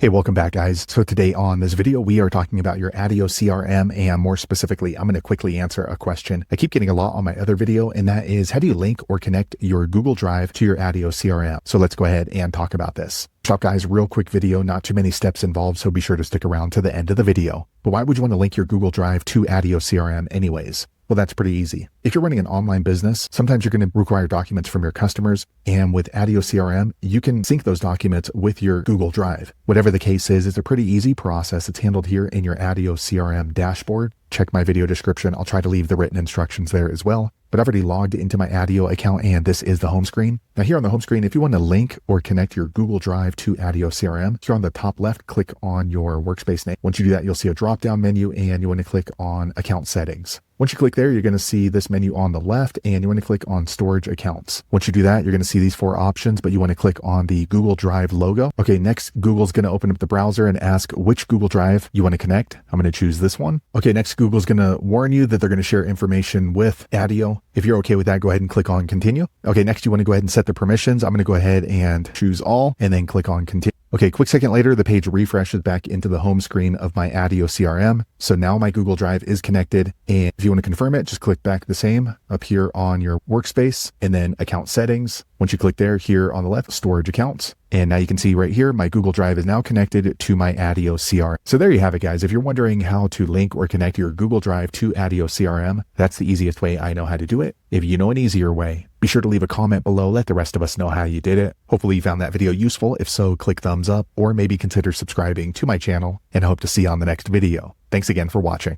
Hey, welcome back, guys. So today on this video, we are talking about your Attio CRM, and more specifically, I'm going to quickly answer a question I keep getting a lot on my other video, and that is, how do you link or connect your Google Drive to your Attio CRM? So let's go ahead and talk about this. First off, guys, real quick video, not too many steps involved, so be sure to stick around to the end of the video. But why would you want to link your Google Drive to Attio CRM anyways? Well, that's pretty easy. If you're running an online business, sometimes you're going to require documents from your customers. And with Attio CRM, you can sync those documents with your Google Drive. Whatever the case is, it's a pretty easy process. It's handled here in your Attio CRM dashboard. Check my video description. I'll try to leave the written instructions there as well. But I've already logged into my Attio account, and this is the home screen. Now here on the home screen, if you want to link or connect your Google Drive to Attio CRM, here on the top left, click on your workspace name. Once you do that, you'll see a drop-down menu, and you want to click on Account Settings. Once you click there, you're going to see this menu on the left, and you want to click on Storage Accounts. Once you do that, you're going to see these four options, but you want to click on the Google Drive logo. Okay, next, Google's going to open up the browser and ask which Google Drive you want to connect. I'm going to choose this one. Okay, next, Google's going to warn you that they're going to share information with Attio. If you're okay with that, go ahead and click on Continue. Okay, next, you want to go ahead and set the permissions. I'm going to go ahead and choose All, and then click on Continue. Okay, quick second later, the page refreshes back into the home screen of my Attio CRM. So now my Google Drive is connected. And if you want to confirm it, just click back the same up here on your workspace and then Account Settings. Once you click there, here on the left, Storage Accounts. And now you can see right here, my Google Drive is now connected to my Attio CRM. So there you have it, guys. If you're wondering how to link or connect your Google Drive to Attio CRM, that's the easiest way I know how to do it. If you know an easier way, be sure to leave a comment below. Let the rest of us know how you did it. Hopefully you found that video useful. If so, click thumbs up or maybe consider subscribing to my channel, and I hope to see you on the next video. Thanks again for watching.